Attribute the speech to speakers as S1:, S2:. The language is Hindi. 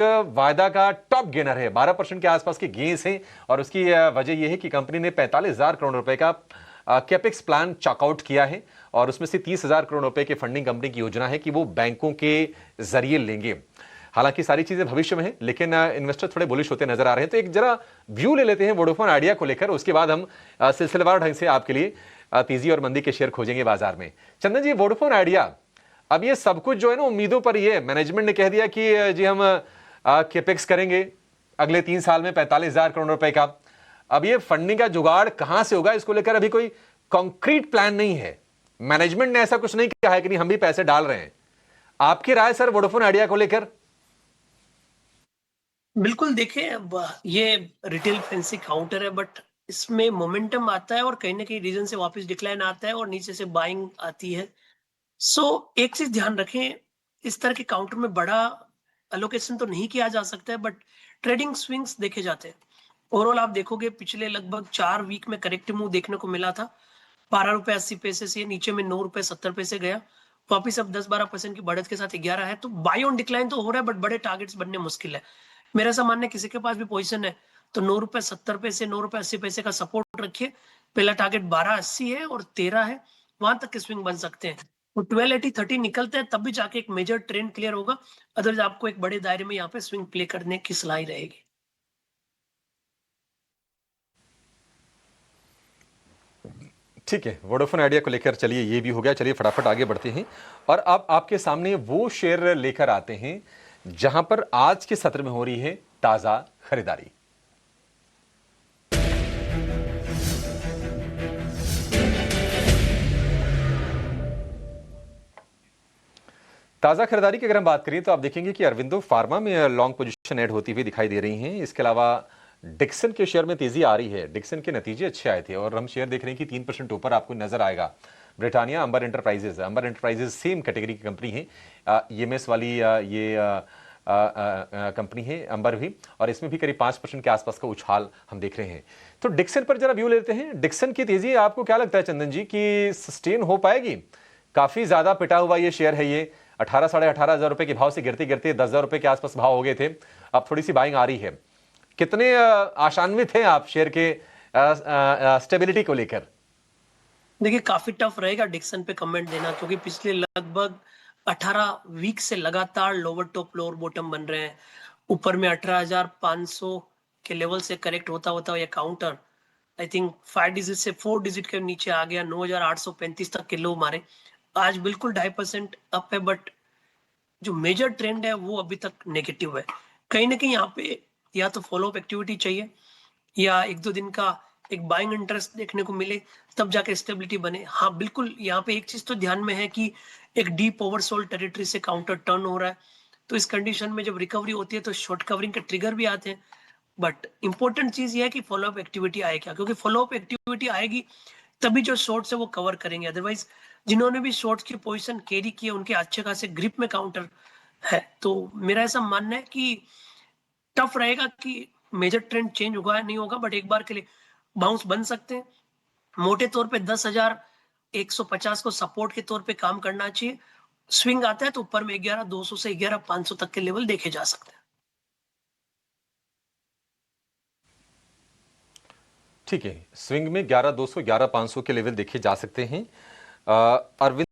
S1: वायदा का टॉप गेनर है, 12% के आसपास के गेंस हैं और उसकी वजह यह है कि कंपनी ने 45,000 करोड़ रुपए का कैपेक्स प्लान चॉकआउट किया है और उसमें से 30,000 करोड़ रुपए की फंडिंग कंपनी की योजना है कि वो बैंकों के जरिए लेंगे। हालांकि सारी चीजें भविष्य में हैं, लेकिन इन्वेस्टर थोड़े बुलिश होते नजर आ रहे हैं। तो एक जरा व्यू ले लेते हैं वोडाफोन आइडिया को लेकर, उसके बाद हम सिलसिलेवार ढंग से आपके लिए तेजी और मंदी के शेयर खोजेंगे बाजार में। चंदन जी, वोडाफोन आइडिया, अब ये सब कुछ जो है ना उम्मीदों पर, ये मैनेजमेंट ने कह दिया कि जी हम केपेक्स करेंगे अगले 3 साल में 45,000 करोड़ रुपए का। अब ये फंडिंग का जुगाड़ कहां से होगा, इसको लेकर अभी कोई कॉन्क्रीट प्लान नहीं है। मैनेजमेंट ने ऐसा कुछ नहीं कहा है कि नहीं हम भी पैसे डाल रहे हैं। आपकी राय सर वोडाफोन आइडिया को लेकर?
S2: बिल्कुल देखिए, अब ये रिटेल फैंसी काउंटर है, बट इसमें मोमेंटम आता है और कहीं ना कहीं रीजन से वापस डिक्लाइन आता है और नीचे से बाइंग आती है। सो एक चीज ध्यान रखें, इस तरह के काउंटर में बड़ा अलोकेशन तो नहीं किया जा सकता है, बट ट्रेडिंग स्विंग्स देखे जाते हैं। ओवरऑल आप देखोगे पिछले लगभग 4 वीक में करेक्टिव मूव देखने को मिला था। 12 रुपए 80 पैसे से नीचे में 9 रुपए 70 पैसे गया, वापिस अब 10-12% की बढ़त के साथ 11 है। तो बाई ऑन डिक्लाइन तो हो रहा है, बट बड़े टारगेट्स बनने मुश्किल है। मेरा ऐसा मानना है किसी के पास भी पोजीशन है तो 9 रुपए 70 पैसे 9 रुपए 80 पैसे का सपोर्ट रखिए। पहला टारगेट 12.80 है और 13 है, वहां तक के स्विंग बन सकते हैं। तो 1280-30 निकलते हैं तब भी जाके एक मेजर ट्रेंड क्लियर होगा। अदरवाइज आपको एक बड़े दायरे में यहाँ पे स्विंग प्ले करने की सलाह ही रहेगी।
S1: ठीक है, वोडाफोन आइडिया को लेकर चलिए ये भी हो गया। चलिए फटाफट आगे बढ़ते हैं और अब आपके सामने वो शेयर लेकर आते हैं जहां पर आज के सत्र में हो रही है ताजा खरीदारी। ताजा खरीदारी की अगर हम बात करें तो आप देखेंगे कि अरविंदो फार्मा में लॉन्ग पोजीशन ऐड होती हुई दिखाई दे रही हैं। इसके अलावा डिक्सन के शेयर में तेजी आ रही है। डिक्सन के नतीजे अच्छे आए थे और हम शेयर देख रहे हैं कि 3% ऊपर आपको नजर आएगा। ब्रिटानिया, अंबर एंटरप्राइजेज सेम कैटेगरी की कंपनी है। ईएमएस वाली ये कंपनी है अंबर भी, और इसमें भी करीब 5% के आसपास का उछाल हम देख रहे हैं। तो डिक्सन पर जरा व्यू लेते हैं। डिक्सन की तेजी आपको क्या लगता है चंदन जी कि सस्टेन हो पाएगी? काफी ज्यादा पिटा हुआ ये शेयर है। ये 18-18,500 रुपए के भाव से गिरते गिरते 10,000 रुपए के आसपास भाव हो गए थे। अब थोड़ी सी बाइंग आ रही है। कितने आशान्वित हैं आप शेयर के स्टेबिलिटी को लेकर?
S2: देखिए, काफी टफ रहेगा डिक्सन पे कमेंट देना, क्योंकि पिछले लगभग 18 वीक से लगातार लोअर टॉप लोअर बॉटम बन रहे हैं। ऊपर में 18,500 के लेवल से करेक्ट होता होता ये काउंटर आई थिंक 5 डिजिट से 4 डिजिट के नीचे आ गया, 9,835 तक के लो मारे। आज बिल्कुल 2.5% अप है, बट जो मेजर ट्रेंड है वो अभी तक नेगेटिव है। कहीं ना कहीं यहाँ पे या तो फॉलोअप एक्टिविटी चाहिए या 1-2 दिन का एक बाइंग इंटरेस्ट देखने को मिले, तब जाके स्टेबिलिटी बने। हाँ बिल्कुल, यहाँ पे एक चीज तो ध्यान में है कि एक डीप ओवरसोल्ड टेरिटरी से काउंटर टर्न हो रहा है। तो इस कंडीशन में जब रिकवरी होती है तो शॉर्ट कवरिंग के ट्रिगर भी आते हैं। बट इंपॉर्टेंट चीज ये है कि फॉलोअप एक्टिविटी आए क्या, क्योंकि फॉलोअप एक्टिविटी आएगी तभी जो शॉर्ट्स है वो कवर करेंगे। अदरवाइज जिन्होंने भी शॉर्ट्स की पोजीशन कैरी की है उनके अच्छे खासे ग्रिप में काउंटर है। तो मेरा ऐसा मानना है कि टफ रहेगा कि मेजर ट्रेंड चेंज होगा या नहीं होगा, बट एक बार के लिए बाउंस बन सकते हैं। मोटे तौर पे 10,150 को सपोर्ट के तौर पे काम करना चाहिए। स्विंग आता है तो ऊपर में 11,200 से 11,500 तक के लेवल देखे जा सकते हैं।
S1: ठीक है, स्विंग में 11,200 11,500 के लेवल देखे जा सकते हैं। अरविंद